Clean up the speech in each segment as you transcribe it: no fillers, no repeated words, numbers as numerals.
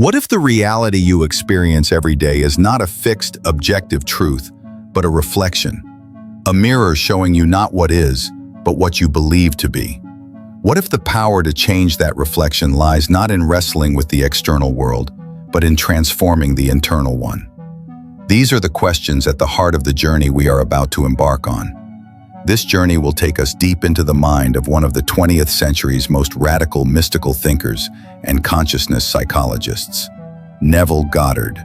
What if the reality you experience every day is not a fixed, objective truth, but a reflection? A mirror showing you not what is, but what you believe to be. What if the power to change that reflection lies not in wrestling with the external world, but in transforming the internal one? These are the questions at the heart of the journey we are about to embark on. This journey will take us deep into the mind of one of the 20th century's most radical mystical thinkers and consciousness psychologists, Neville Goddard.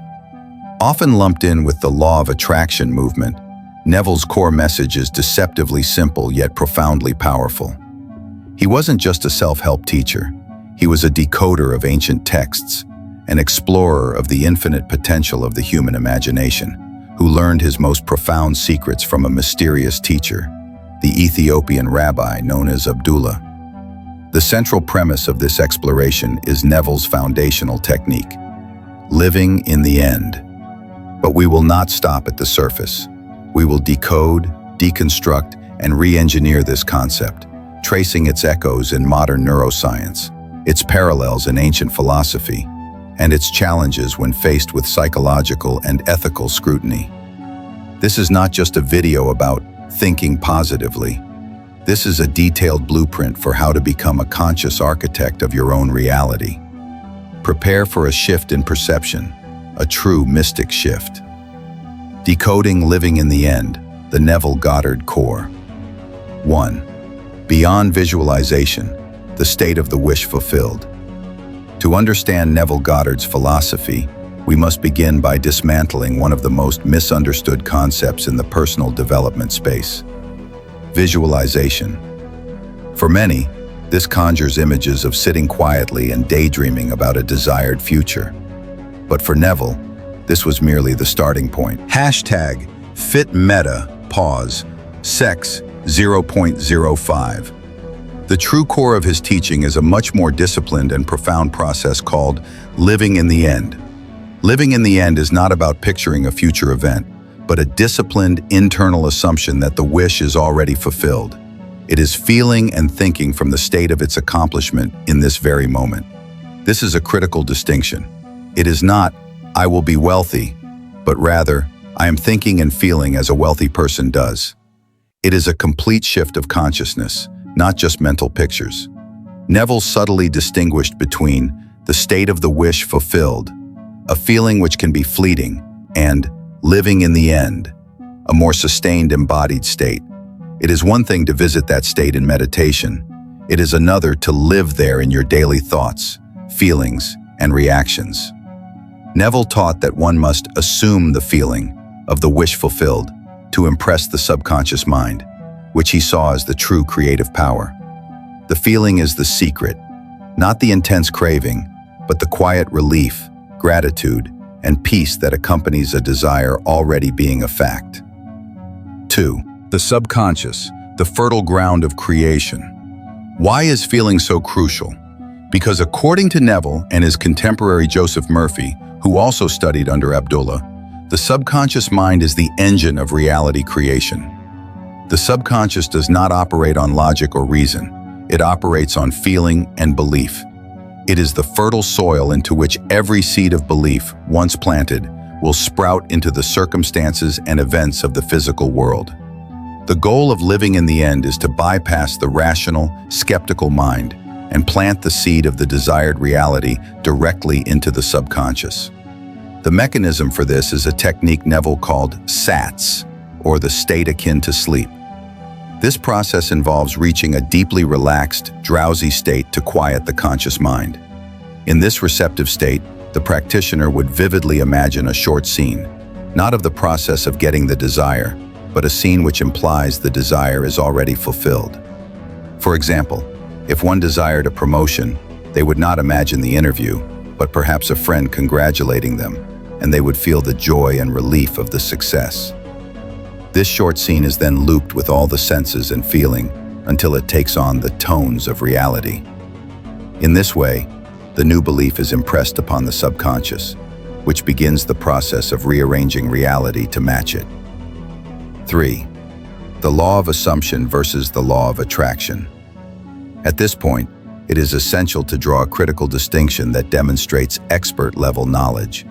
Often lumped in with the law of attraction movement, Neville's core message is deceptively simple yet profoundly powerful. He wasn't just a self-help teacher. He was a decoder of ancient texts, an explorer of the infinite potential of the human imagination, who learned his most profound secrets from a mysterious teacher, the Ethiopian rabbi known as Abdullah. The central premise of this exploration is Neville's foundational technique, living in the end. But we will not stop at the surface. We will decode, deconstruct, and re-engineer this concept, tracing its echoes in modern neuroscience, its parallels in ancient philosophy, and its challenges when faced with psychological and ethical scrutiny. This is not just a video about thinking positively. This is a detailed blueprint for how to become a conscious architect of your own reality. Prepare for a shift in perception, a true mystic shift. Decoding living in the end, the Neville Goddard core. 1. Beyond visualization, the state of the wish fulfilled. To understand Neville Goddard's philosophy, we must begin by dismantling one of the most misunderstood concepts in the personal development space: visualization. For many, this conjures images of sitting quietly and daydreaming about a desired future. But for Neville, this was merely the starting point. #FitMeta, Sex 0.05. The true core of his teaching is a much more disciplined and profound process called living in the end. Living in the end is not about picturing a future event, but a disciplined internal assumption that the wish is already fulfilled. It is feeling and thinking from the state of its accomplishment in this very moment. This is a critical distinction. It is not, "I will be wealthy," but rather, "I am thinking and feeling as a wealthy person does." It is a complete shift of consciousness, not just mental pictures. Neville subtly distinguished between the state of the wish fulfilled, a feeling which can be fleeting, and living in the end, a more sustained embodied state. It is one thing to visit that state in meditation. It is another to live there in your daily thoughts, feelings, and reactions. Neville taught that one must assume the feeling of the wish fulfilled to impress the subconscious mind, which he saw as the true creative power. The feeling is the secret, not the intense craving, but the quiet relief, gratitude, and peace that accompanies a desire already being a fact. 2. The subconscious, the fertile ground of creation. Why is feeling so crucial? Because according to Neville and his contemporary Joseph Murphy, who also studied under Abdullah, the subconscious mind is the engine of reality creation. The subconscious does not operate on logic or reason. It operates on feeling and belief. It is the fertile soil into which every seed of belief, once planted, will sprout into the circumstances and events of the physical world. The goal of living in the end is to bypass the rational, skeptical mind and plant the seed of the desired reality directly into the subconscious. The mechanism for this is a technique Neville called SATS, or the state akin to sleep. This process involves reaching a deeply relaxed, drowsy state to quiet the conscious mind. In this receptive state, the practitioner would vividly imagine a short scene, not of the process of getting the desire, but a scene which implies the desire is already fulfilled. For example, if one desired a promotion, they would not imagine the interview, but perhaps a friend congratulating them, and they would feel the joy and relief of the success. This short scene is then looped with all the senses and feeling until it takes on the tones of reality. In this way, the new belief is impressed upon the subconscious, which begins the process of rearranging reality to match it. 3. The law of assumption versus the law of attraction. At this point, it is essential to draw a critical distinction that demonstrates expert-level knowledge.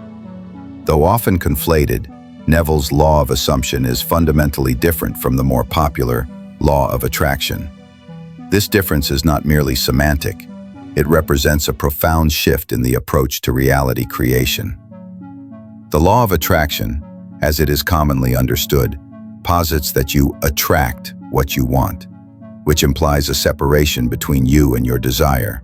Though often conflated, Neville's law of assumption is fundamentally different from the more popular law of attraction. This difference is not merely semantic. It represents a profound shift in the approach to reality creation. The law of attraction, as it is commonly understood, posits that you attract what you want, which implies a separation between you and your desire.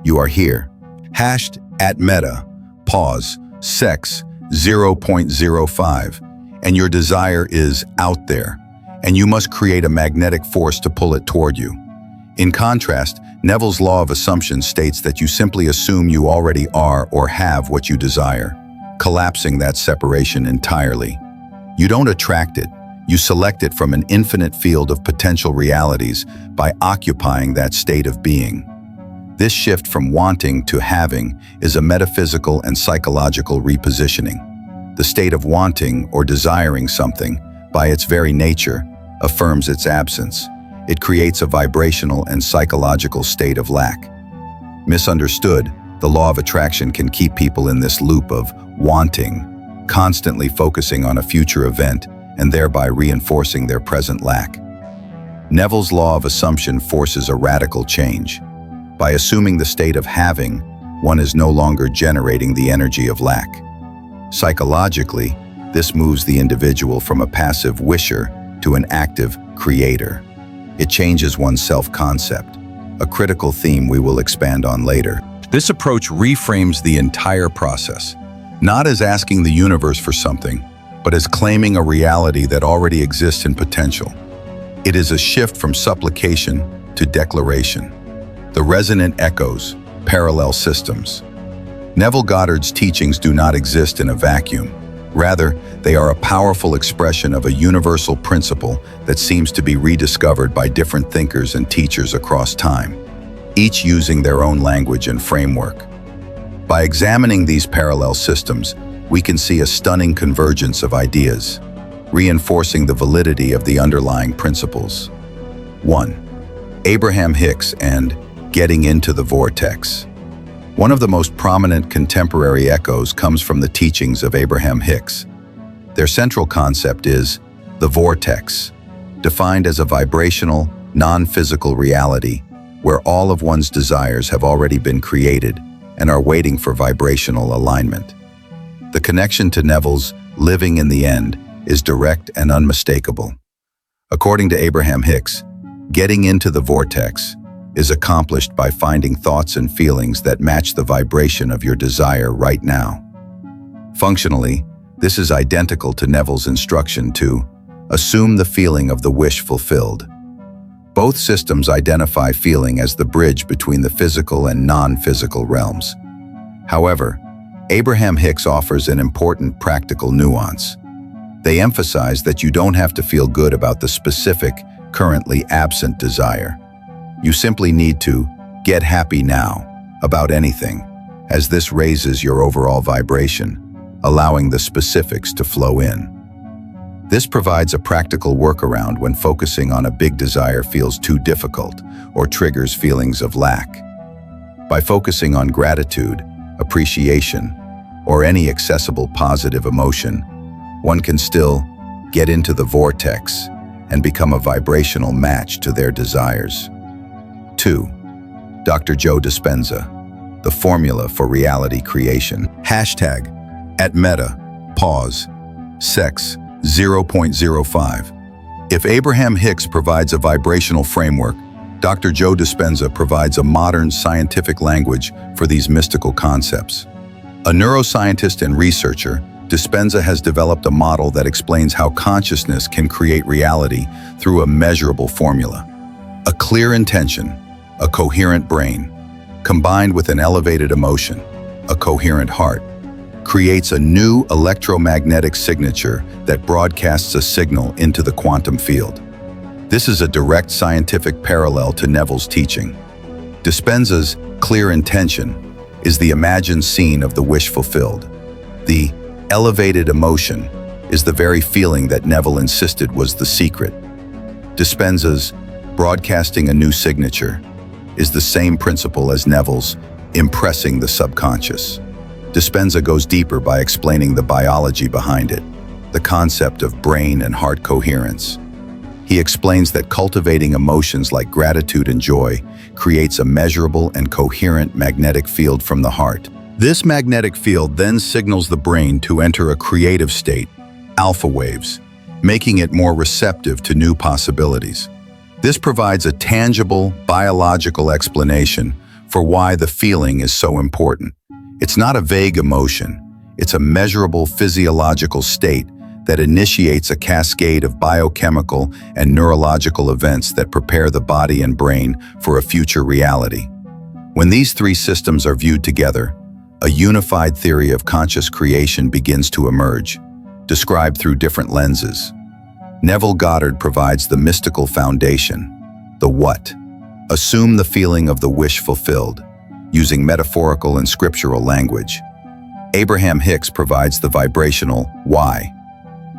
You are here. Hashed at meta, pause, sex 0.05, and your desire is out there, and you must create a magnetic force to pull it toward you. In contrast, Neville's law of assumption states that you simply assume you already are or have what you desire, collapsing that separation entirely. You don't attract it. You select it from an infinite field of potential realities by occupying that state of being. This shift from wanting to having is a metaphysical and psychological repositioning. The state of wanting or desiring something, by its very nature, affirms its absence. It creates a vibrational and psychological state of lack. Misunderstood, the law of attraction can keep people in this loop of wanting, constantly focusing on a future event and thereby reinforcing their present lack. Neville's law of assumption forces a radical change. By assuming the state of having, one is no longer generating the energy of lack. Psychologically, this moves the individual from a passive wisher to an active creator. It changes one's self-concept, a critical theme we will expand on later. This approach reframes the entire process, not as asking the universe for something, but as claiming a reality that already exists in potential. It is a shift from supplication to declaration. The resonant echoes, parallel systems. Neville Goddard's teachings do not exist in a vacuum. Rather, they are a powerful expression of a universal principle that seems to be rediscovered by different thinkers and teachers across time, each using their own language and framework. By examining these parallel systems, we can see a stunning convergence of ideas, reinforcing the validity of the underlying principles. 1. Abraham Hicks and getting into the vortex. One of the most prominent contemporary echoes comes from the teachings of Abraham Hicks. Their central concept is the vortex, defined as a vibrational, non-physical reality where all of one's desires have already been created and are waiting for vibrational alignment. The connection to Neville's living in the end is direct and unmistakable. According to Abraham Hicks, getting into the vortex is accomplished by finding thoughts and feelings that match the vibration of your desire right now. Functionally, this is identical to Neville's instruction to assume the feeling of the wish fulfilled. Both systems identify feeling as the bridge between the physical and non-physical realms. However, Abraham Hicks offers an important practical nuance. They emphasize that you don't have to feel good about the specific, currently absent desire. You simply need to get happy now about anything, as this raises your overall vibration, allowing the specifics to flow in. This provides a practical workaround when focusing on a big desire feels too difficult or triggers feelings of lack. By focusing on gratitude, appreciation, or any accessible positive emotion, one can still get into the vortex and become a vibrational match to their desires. 2. Dr. Joe Dispenza, the formula for reality creation. Hashtag at meta, pause, sex 0.05. If Abraham Hicks provides a vibrational framework, Dr. Joe Dispenza provides a modern scientific language for these mystical concepts. A neuroscientist and researcher, Dispenza has developed a model that explains how consciousness can create reality through a measurable formula. A clear intention, a coherent brain, combined with an elevated emotion, a coherent heart, creates a new electromagnetic signature that broadcasts a signal into the quantum field. This is a direct scientific parallel to Neville's teaching. Dispenza's clear intention is the imagined scene of the wish fulfilled. The elevated emotion is the very feeling that Neville insisted was the secret. Dispenza's broadcasting a new signature is the same principle as Neville's impressing the subconscious. Dispenza goes deeper by explaining the biology behind it, the concept of brain and heart coherence. He explains that cultivating emotions like gratitude and joy creates a measurable and coherent magnetic field from the heart. This magnetic field then signals the brain to enter a creative state, alpha waves, making it more receptive to new possibilities. This provides a tangible, biological explanation for why the feeling is so important. It's not a vague emotion, it's a measurable physiological state that initiates a cascade of biochemical and neurological events that prepare the body and brain for a future reality. When these three systems are viewed together, a unified theory of conscious creation begins to emerge, described through different lenses. Neville Goddard provides the mystical foundation, the what. Assume the feeling of the wish fulfilled, using metaphorical and scriptural language. Abraham Hicks provides the vibrational why.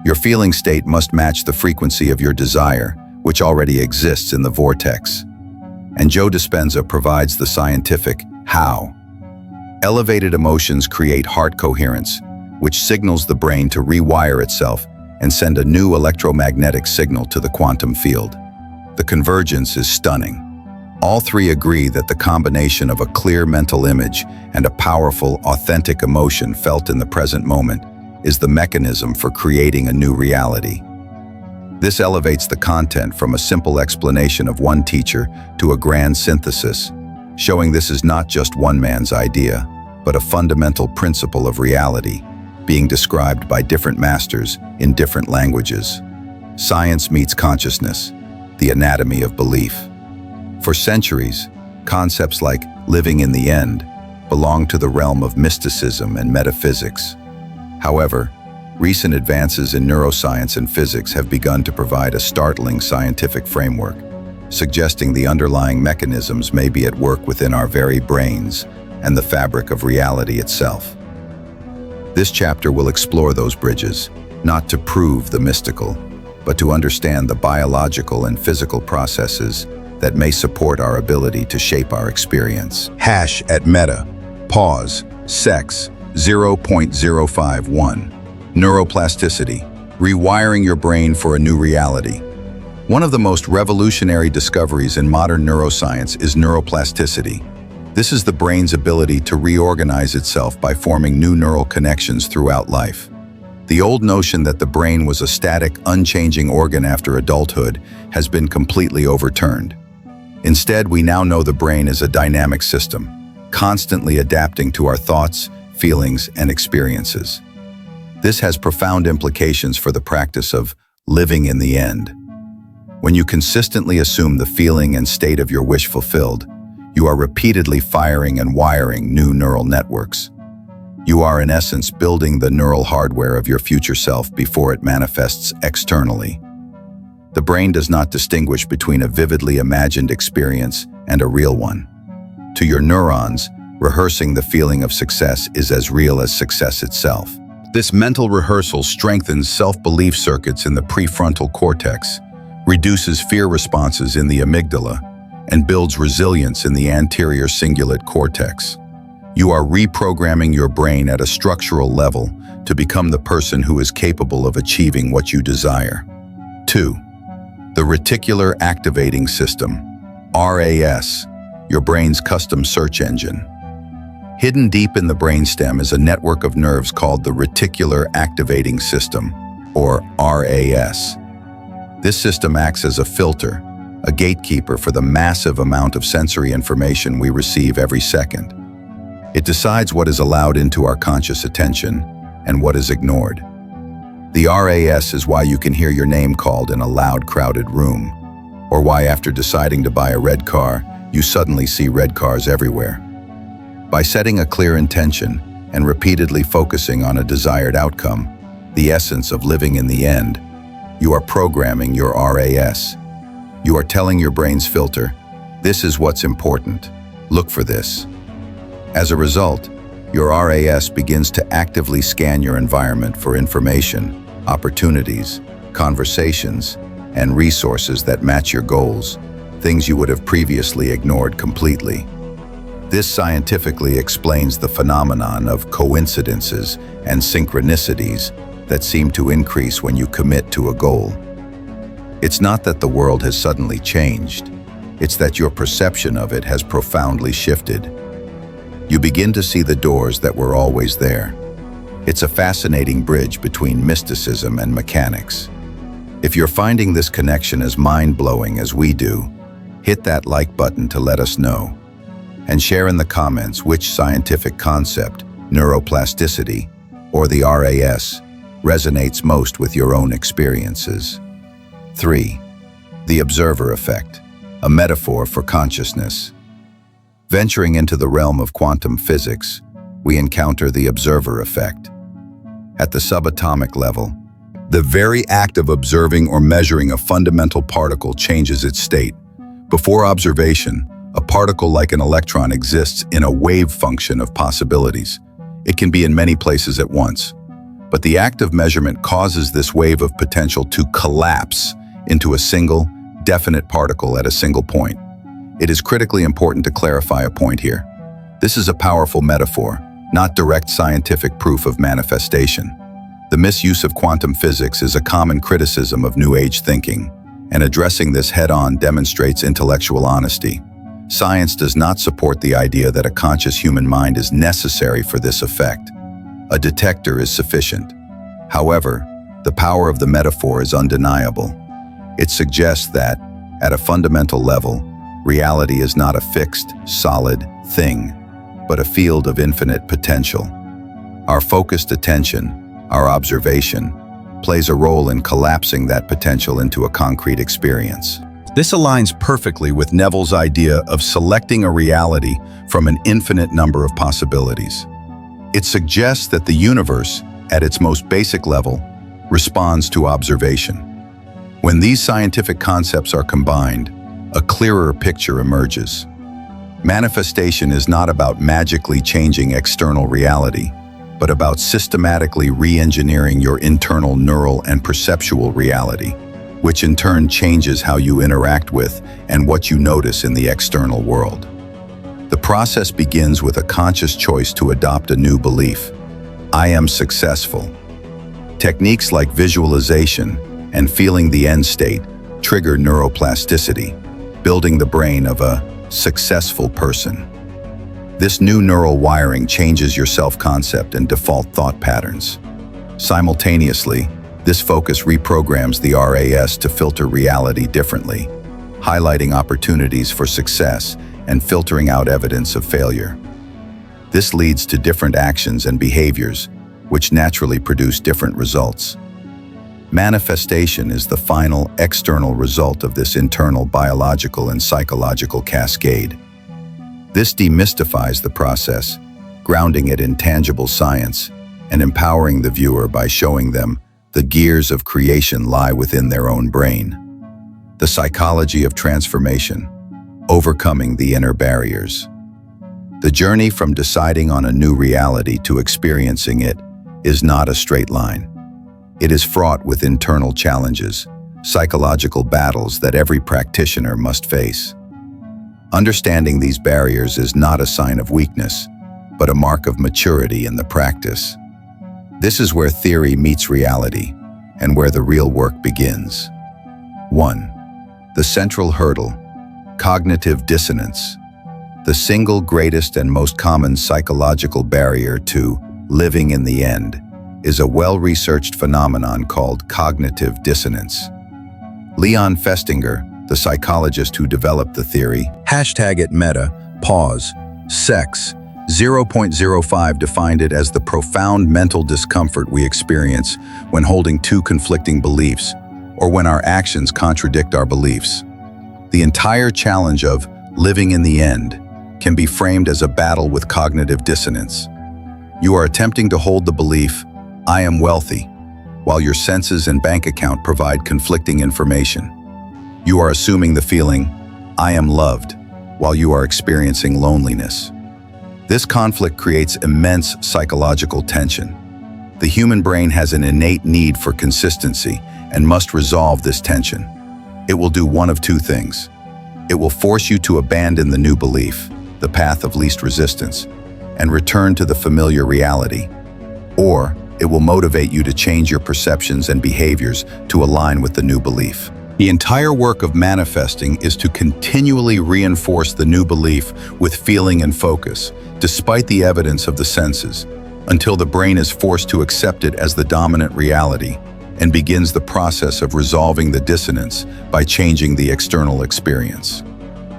Your feeling state must match the frequency of your desire, which already exists in the vortex. And Joe Dispenza provides the scientific how. Elevated emotions create heart coherence, which signals the brain to rewire itself and send a new electromagnetic signal to the quantum field. The convergence is stunning. All three agree that the combination of a clear mental image and a powerful, authentic emotion felt in the present moment is the mechanism for creating a new reality. This elevates the content from a simple explanation of one teacher to a grand synthesis, showing this is not just one man's idea, but a fundamental principle of reality, being described by different masters in different languages. Science meets consciousness, the anatomy of belief. For centuries, concepts like living in the end belonged to the realm of mysticism and metaphysics. However, recent advances in neuroscience and physics have begun to provide a startling scientific framework, suggesting the underlying mechanisms may be at work within our very brains and the fabric of reality itself. This chapter will explore those bridges, not to prove the mystical, but to understand the biological and physical processes that may support our ability to shape our experience. Hash at meta, pause, sex, 0.051. Neuroplasticity, rewiring your brain for a new reality. One of the most revolutionary discoveries in modern neuroscience is neuroplasticity. This is the brain's ability to reorganize itself by forming new neural connections throughout life. The old notion that the brain was a static, unchanging organ after adulthood has been completely overturned. Instead, we now know the brain is a dynamic system, constantly adapting to our thoughts, feelings, and experiences. This has profound implications for the practice of living in the end. When you consistently assume the feeling and state of your wish fulfilled, you are repeatedly firing and wiring new neural networks. You are, in essence, building the neural hardware of your future self before it manifests externally. The brain does not distinguish between a vividly imagined experience and a real one. To your neurons, rehearsing the feeling of success is as real as success itself. This mental rehearsal strengthens self-belief circuits in the prefrontal cortex, reduces fear responses in the amygdala, and builds resilience in the anterior cingulate cortex. You are reprogramming your brain at a structural level to become the person who is capable of achieving what you desire. 2. The reticular activating system, RAS, your brain's custom search engine. Hidden deep in the brainstem is a network of nerves called the reticular activating system, or RAS. This system acts as a filter, a gatekeeper for the massive amount of sensory information we receive every second. It decides what is allowed into our conscious attention and what is ignored. The RAS is why you can hear your name called in a loud, crowded room, or why after deciding to buy a red car, you suddenly see red cars everywhere. By setting a clear intention and repeatedly focusing on a desired outcome, the essence of living in the end, you are programming your RAS. You are telling your brain's filter, this is what's important, look for this. As a result, your RAS begins to actively scan your environment for information, opportunities, conversations, and resources that match your goals, things you would have previously ignored completely. This scientifically explains the phenomenon of coincidences and synchronicities that seem to increase when you commit to a goal. It's not that the world has suddenly changed, it's that your perception of it has profoundly shifted. You begin to see the doors that were always there. It's a fascinating bridge between mysticism and mechanics. If you're finding this connection as mind-blowing as we do, hit that like button to let us know. And share in the comments which scientific concept, neuroplasticity, or the RAS, resonates most with your own experiences. 3. The observer effect, a metaphor for consciousness. Venturing into the realm of quantum physics, we encounter the observer effect. At the subatomic level, the very act of observing or measuring a fundamental particle changes its state. Before observation, a particle like an electron exists in a wave function of possibilities. It can be in many places at once. But the act of measurement causes this wave of potential to collapse into a single, definite particle at a single point. It is critically important to clarify a point here. This is a powerful metaphor, not direct scientific proof of manifestation. The misuse of quantum physics is a common criticism of New Age thinking, and addressing this head-on demonstrates intellectual honesty. Science does not support the idea that a conscious human mind is necessary for this effect. A detector is sufficient. However, the power of the metaphor is undeniable. It suggests that, at a fundamental level, reality is not a fixed, solid thing, but a field of infinite potential. Our focused attention, our observation, plays a role in collapsing that potential into a concrete experience. This aligns perfectly with Neville's idea of selecting a reality from an infinite number of possibilities. It suggests that the universe, at its most basic level, responds to observation. When these scientific concepts are combined, a clearer picture emerges. Manifestation is not about magically changing external reality, but about systematically re-engineering your internal neural and perceptual reality, which in turn changes how you interact with and what you notice in the external world. The process begins with a conscious choice to adopt a new belief. I am successful. Techniques like visualization and feeling the end state trigger neuroplasticity, building the brain of a successful person. This new neural wiring changes your self-concept and default thought patterns. Simultaneously, this focus reprograms the RAS to filter reality differently, highlighting opportunities for success and filtering out evidence of failure. This leads to different actions and behaviors, which naturally produce different results. Manifestation is the final external result of this internal biological and psychological cascade. This demystifies the process, grounding it in tangible science and empowering the viewer by showing them the gears of creation lie within their own brain. The psychology of transformation, overcoming the inner barriers. The journey from deciding on a new reality to experiencing it is not a straight line. It is fraught with internal challenges, psychological battles that every practitioner must face. Understanding these barriers is not a sign of weakness, but a mark of maturity in the practice. This is where theory meets reality, and where the real work begins. 1. The central hurdle, cognitive dissonance. The single greatest and most common psychological barrier to living in the end is a well-researched phenomenon called cognitive dissonance. Leon Festinger, the psychologist who developed the theory, #it meta, sex0.05 defined it as the profound mental discomfort we experience when holding two conflicting beliefs, or when our actions contradict our beliefs. The entire challenge of living in the end can be framed as a battle with cognitive dissonance. You are attempting to hold the belief, I am wealthy, while your senses and bank account provide conflicting information. You are assuming the feeling, I am loved, while you are experiencing loneliness. This conflict creates immense psychological tension. The human brain has an innate need for consistency and must resolve this tension. It will do one of two things. It will force you to abandon the new belief, the path of least resistance, and return to the familiar reality. Or it will motivate you to change your perceptions and behaviors to align with the new belief. The entire work of manifesting is to continually reinforce the new belief with feeling and focus, despite the evidence of the senses, until the brain is forced to accept it as the dominant reality and begins the process of resolving the dissonance by changing the external experience.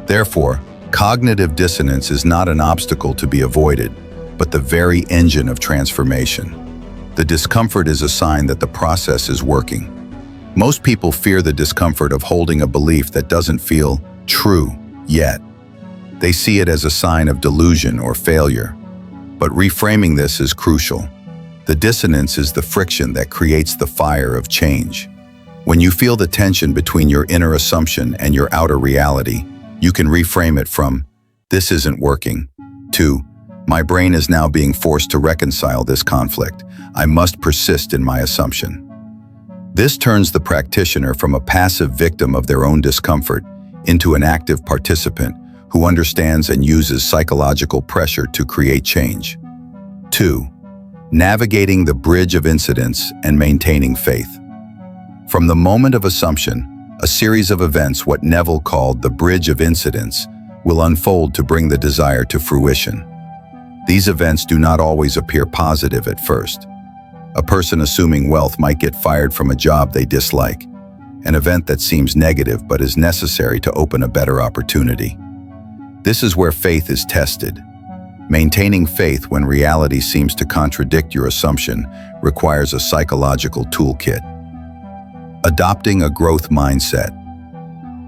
Therefore, cognitive dissonance is not an obstacle to be avoided, but the very engine of transformation. The discomfort is a sign that the process is working. Most people fear the discomfort of holding a belief that doesn't feel true yet. They see it as a sign of delusion or failure. But reframing this is crucial. The dissonance is the friction that creates the fire of change. When you feel the tension between your inner assumption and your outer reality, you can reframe it from, "This isn't working," to, "My brain is now being forced to reconcile this conflict. I must persist in my assumption." This turns the practitioner from a passive victim of their own discomfort into an active participant who understands and uses psychological pressure to create change. 2. Navigating the bridge of incidents and maintaining faith. From the moment of assumption, a series of events, what Neville called the bridge of incidents, will unfold to bring the desire to fruition. These events do not always appear positive at first. A person assuming wealth might get fired from a job they dislike, an event that seems negative but is necessary to open a better opportunity. This is where faith is tested. Maintaining faith when reality seems to contradict your assumption requires a psychological toolkit. Adopting a growth mindset.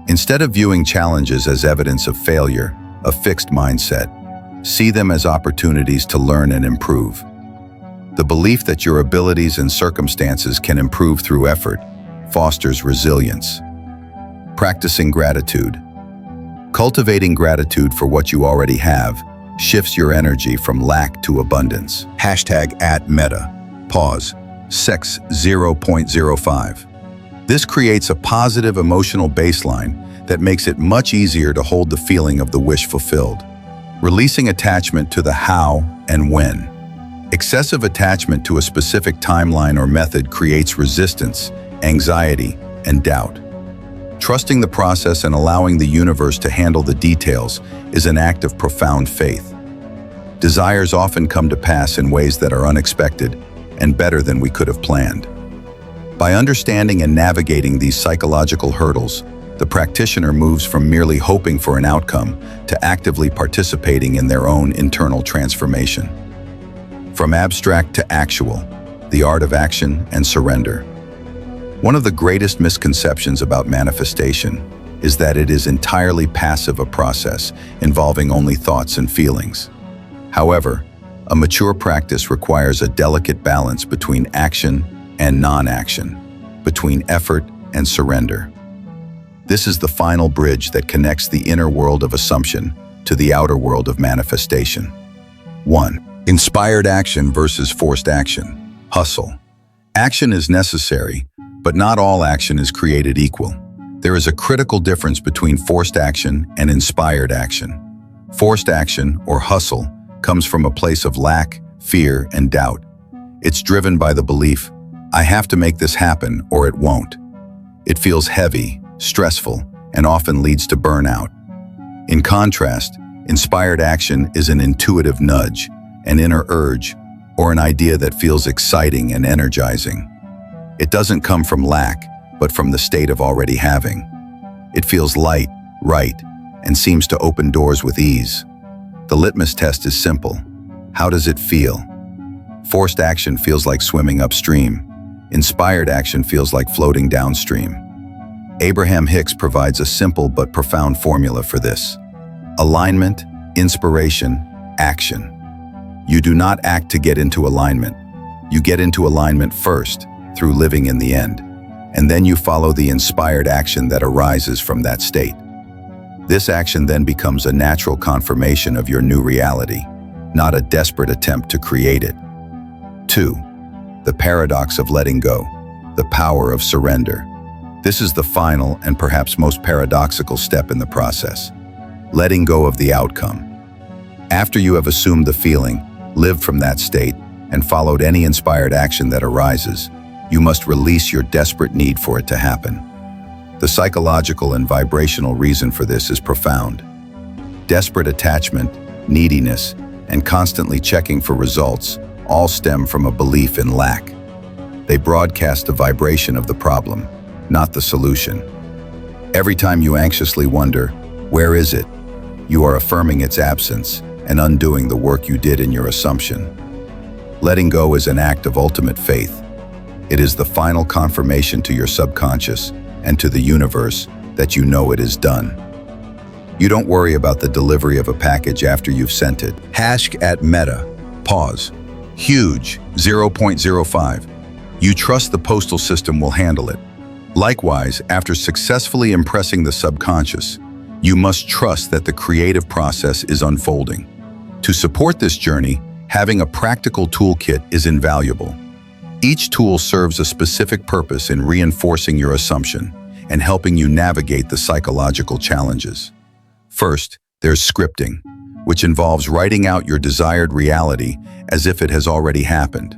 Instead of viewing challenges as evidence of failure, a fixed mindset, see them as opportunities to learn and improve. The belief that your abilities and circumstances can improve through effort fosters resilience. Practicing gratitude. Cultivating gratitude for what you already have shifts your energy from lack to abundance. #@meta. Pause. Sex 0.05. This creates a positive emotional baseline that makes it much easier to hold the feeling of the wish fulfilled. Releasing attachment to the how and when. Excessive attachment to a specific timeline or method creates resistance, anxiety, and doubt. Trusting the process and allowing the universe to handle the details is an act of profound faith. Desires often come to pass in ways that are unexpected and better than we could have planned. By understanding and navigating these psychological hurdles, the practitioner moves from merely hoping for an outcome to actively participating in their own internal transformation. From abstract to actual, the art of action and surrender. One of the greatest misconceptions about manifestation is that it is entirely passive, a process involving only thoughts and feelings. However, a mature practice requires a delicate balance between action and non-action, between effort and surrender. This is the final bridge that connects the inner world of assumption to the outer world of manifestation. 1. Inspired action versus forced action. Hustle. Action is necessary, but not all action is created equal. There is a critical difference between forced action and inspired action. Forced action, or hustle, comes from a place of lack, fear, and doubt. It's driven by the belief, "I have to make this happen or it won't." It feels heavy, stressful, and often leads to burnout. In contrast, inspired action is an intuitive nudge, an inner urge, or an idea that feels exciting and energizing. It doesn't come from lack, but from the state of already having. It feels light, right, and seems to open doors with ease. The litmus test is simple. How does it feel? Forced action feels like swimming upstream. Inspired action feels like floating downstream. Abraham Hicks provides a simple but profound formula for this. Alignment, inspiration, action. You do not act to get into alignment. You get into alignment first, through living in the end, and then you follow the inspired action that arises from that state. This action then becomes a natural confirmation of your new reality, not a desperate attempt to create it. 2. The paradox of letting go, the power of surrender. This is the final and perhaps most paradoxical step in the process: letting go of the outcome. After you have assumed the feeling, lived from that state, and followed any inspired action that arises, you must release your desperate need for it to happen. The psychological and vibrational reason for this is profound. Desperate attachment, neediness, and constantly checking for results all stem from a belief in lack. They broadcast the vibration of the problem, not the solution. Every time you anxiously wonder, "Where is it?" you are affirming its absence and undoing the work you did in your assumption. Letting go is an act of ultimate faith. It is the final confirmation to your subconscious and to the universe that you know it is done. You don't worry about the delivery of a package after you've sent it. #Meta. Pause. Huge. 0.05. You trust the postal system will handle it. Likewise, after successfully impressing the subconscious, you must trust that the creative process is unfolding. To support this journey, having a practical toolkit is invaluable. Each tool serves a specific purpose in reinforcing your assumption and helping you navigate the psychological challenges. First, there's scripting, which involves writing out your desired reality as if it has already happened.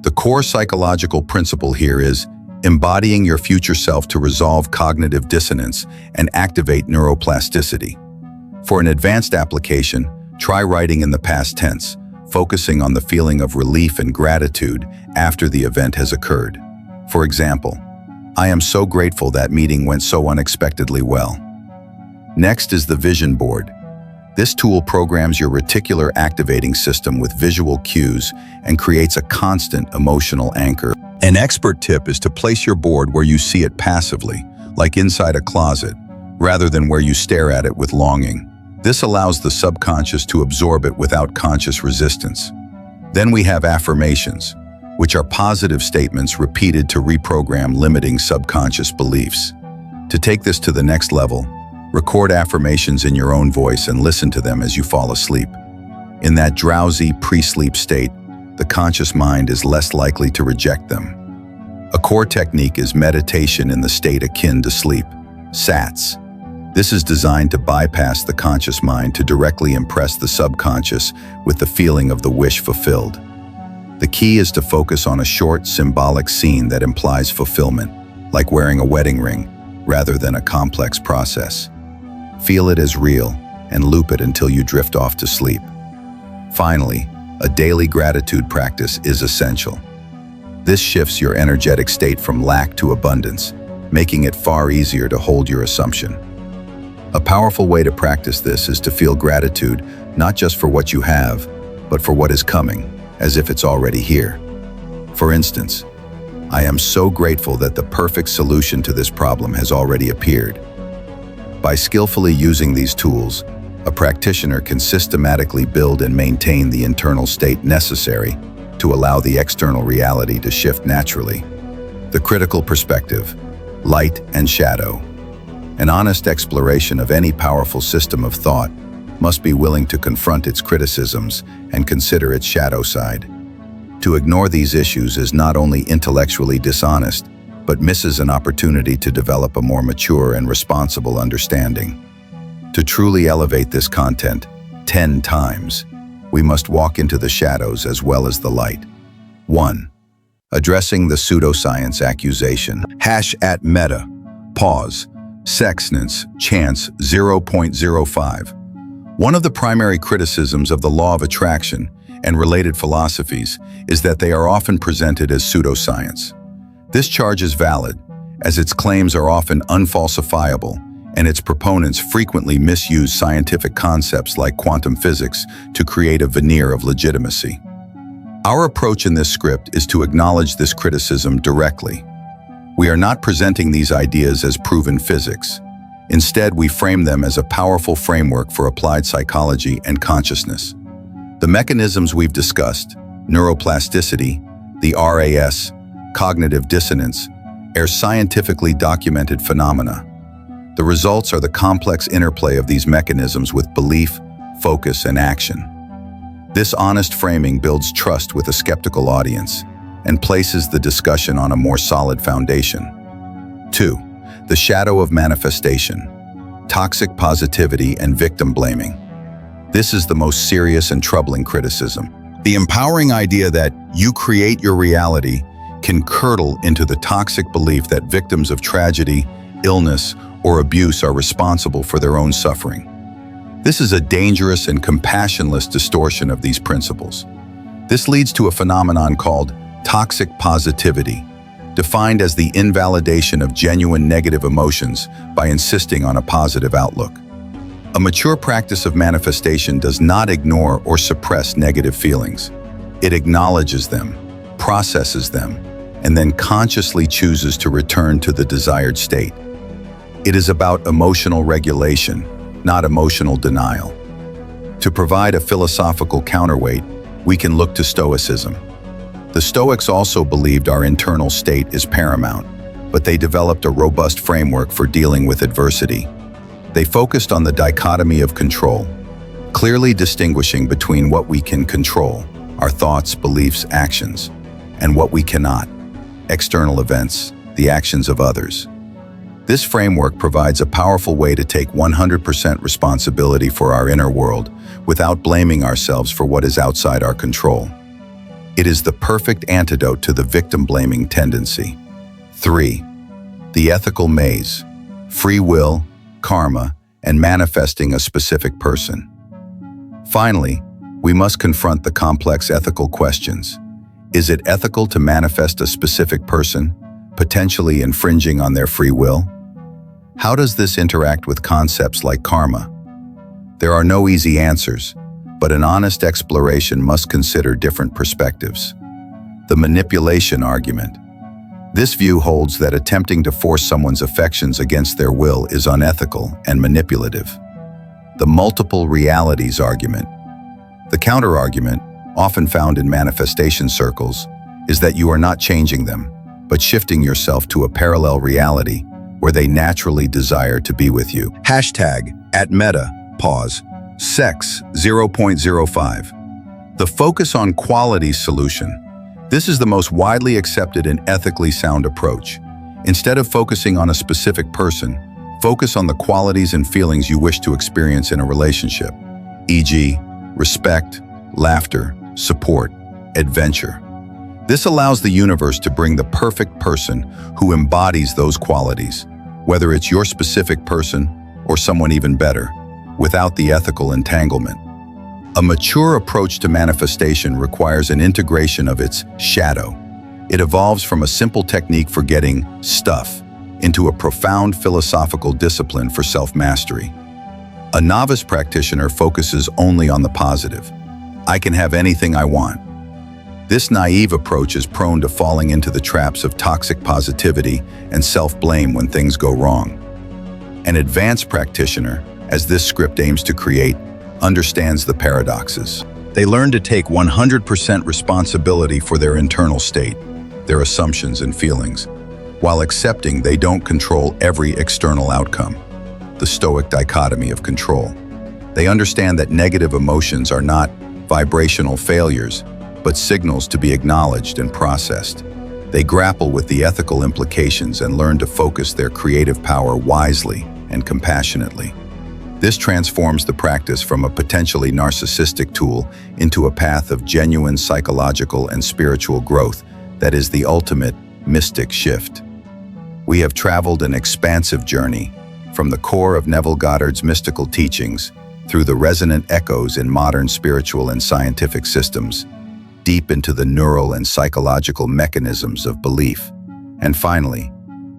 The core psychological principle here is embodying your future self to resolve cognitive dissonance and activate neuroplasticity. For an advanced application, try writing in the past tense, focusing on the feeling of relief and gratitude after the event has occurred. For example, "I am so grateful that meeting went so unexpectedly well." Next is the vision board. This tool programs your reticular activating system with visual cues and creates a constant emotional anchor. An expert tip is to place your board where you see it passively, like inside a closet, rather than where you stare at it with longing. This allows the subconscious to absorb it without conscious resistance. Then we have affirmations, which are positive statements repeated to reprogram limiting subconscious beliefs. To take this to the next level, record affirmations in your own voice and listen to them as you fall asleep. In that drowsy pre-sleep state, the conscious mind is less likely to reject them. A core technique is meditation in the state akin to sleep, SATS. This is designed to bypass the conscious mind to directly impress the subconscious with the feeling of the wish fulfilled. The key is to focus on a short, symbolic scene that implies fulfillment, like wearing a wedding ring, rather than a complex process. Feel it as real and loop it until you drift off to sleep. Finally, a daily gratitude practice is essential. This shifts your energetic state from lack to abundance, making it far easier to hold your assumption. A powerful way to practice this is to feel gratitude not just for what you have, but for what is coming, as if it's already here. For instance, "I am so grateful that the perfect solution to this problem has already appeared." By skillfully using these tools, a practitioner can systematically build and maintain the internal state necessary to allow the external reality to shift naturally. The critical perspective, light and shadow. An honest exploration of any powerful system of thought must be willing to confront its criticisms and consider its shadow side. To ignore these issues is not only intellectually dishonest, but misses an opportunity to develop a more mature and responsible understanding. To truly elevate this content 10 times, we must walk into the shadows as well as the light. 1. Addressing the pseudoscience accusation. #Meta. Pause. Sexnance. Chance. 0.05. One of the primary criticisms of the law of attraction and related philosophies is that they are often presented as pseudoscience. This charge is valid, as its claims are often unfalsifiable, and its proponents frequently misuse scientific concepts like quantum physics to create a veneer of legitimacy. Our approach in this script is to acknowledge this criticism directly. We are not presenting these ideas as proven physics. Instead, we frame them as a powerful framework for applied psychology and consciousness. The mechanisms we've discussed, neuroplasticity, the RAS, cognitive dissonance, are scientifically documented phenomena. The results are the complex interplay of these mechanisms with belief, focus, and action. This honest framing builds trust with a skeptical audience and places the discussion on a more solid foundation. 2. The shadow of manifestation, toxic positivity and victim blaming. This is the most serious and troubling criticism. The empowering idea that you create your reality can curdle into the toxic belief that victims of tragedy, illness, or abuse are responsible for their own suffering. This is a dangerous and compassionless distortion of these principles. This leads to a phenomenon called toxic positivity, defined as the invalidation of genuine negative emotions by insisting on a positive outlook. A mature practice of manifestation does not ignore or suppress negative feelings. It acknowledges them, processes them, and then consciously chooses to return to the desired state. It is about emotional regulation, not emotional denial. To provide a philosophical counterweight, we can look to Stoicism. The Stoics also believed our internal state is paramount, but they developed a robust framework for dealing with adversity. They focused on the dichotomy of control, clearly distinguishing between what we can control, our thoughts, beliefs, actions, and what we cannot, external events, the actions of others. This framework provides a powerful way to take 100% responsibility for our inner world without blaming ourselves for what is outside our control. It is the perfect antidote to the victim-blaming tendency. 3. The ethical maze: free will, karma, and manifesting a specific person. Finally, we must confront the complex ethical questions. Is it ethical to manifest a specific person, potentially infringing on their free will? How does this interact with concepts like karma? There are no easy answers, but an honest exploration must consider different perspectives. The manipulation argument. This view holds that attempting to force someone's affections against their will is unethical and manipulative. The multiple realities argument. The counter-argument, often found in manifestation circles, is that you are not changing them, but shifting yourself to a parallel reality where they naturally desire to be with you. #@meta, pause, sex 0.05. The focus on quality solution. This is the most widely accepted and ethically sound approach. Instead of focusing on a specific person, focus on the qualities and feelings you wish to experience in a relationship, e.g., respect, laughter, support, adventure. This allows the universe to bring the perfect person who embodies those qualities, whether it's your specific person or someone even better, without the ethical entanglement. A mature approach to manifestation requires an integration of its shadow. It evolves from a simple technique for getting stuff into a profound philosophical discipline for self-mastery. A novice practitioner focuses only on the positive. I can have anything I want. This naive approach is prone to falling into the traps of toxic positivity and self-blame when things go wrong. An advanced practitioner, as this script aims to create, understands the paradoxes. They learn to take 100% responsibility for their internal state, their assumptions and feelings, while accepting they don't control every external outcome. The Stoic dichotomy of control. They understand that negative emotions are not vibrational failures, but signals to be acknowledged and processed. They grapple with the ethical implications and learn to focus their creative power wisely and compassionately. This transforms the practice from a potentially narcissistic tool into a path of genuine psychological and spiritual growth that is the ultimate mystic shift. We have traveled an expansive journey from the core of Neville Goddard's mystical teachings through the resonant echoes in modern spiritual and scientific systems, deep into the neural and psychological mechanisms of belief, and finally,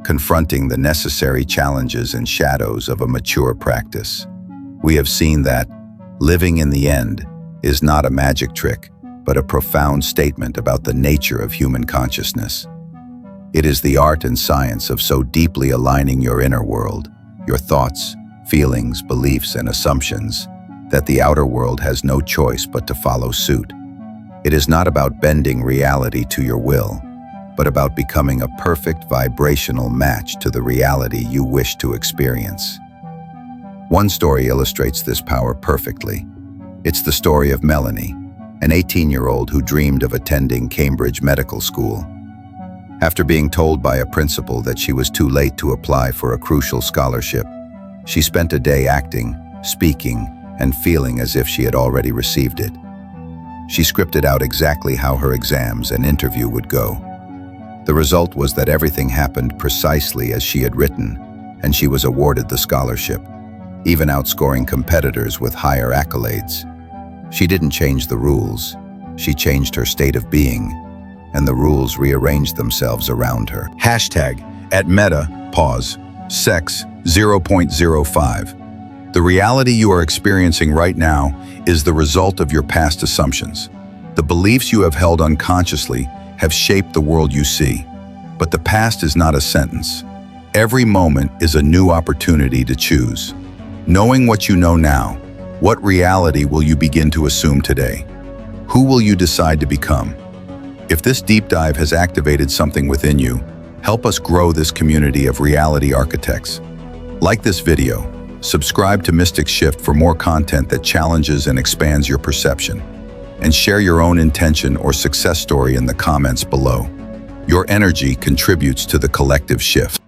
confronting the necessary challenges and shadows of a mature practice. We have seen that living in the end is not a magic trick, but a profound statement about the nature of human consciousness. It is the art and science of so deeply aligning your inner world, your thoughts, feelings, beliefs, and assumptions, that the outer world has no choice but to follow suit. It is not about bending reality to your will, but about becoming a perfect vibrational match to the reality you wish to experience. One story illustrates this power perfectly. It's the story of Melanie, an 18-year-old who dreamed of attending Cambridge Medical School. After being told by a principal that she was too late to apply for a crucial scholarship, she spent a day acting, speaking, and feeling as if she had already received it. She scripted out exactly how her exams and interview would go. The result was that everything happened precisely as she had written, and she was awarded the scholarship, even outscoring competitors with higher accolades. She didn't change the rules. She changed her state of being, and the rules rearranged themselves around her. #@meta_sex 0.05. The reality you are experiencing right now is the result of your past assumptions. The beliefs you have held unconsciously have shaped the world you see. But the past is not a sentence. Every moment is a new opportunity to choose. Knowing what you know now, what reality will you begin to assume today? Who will you decide to become? If this deep dive has activated something within you, help us grow this community of reality architects. Like this video, subscribe to Mystic Shift for more content that challenges and expands your perception, and share your own intention or success story in the comments below. Your energy contributes to the collective shift.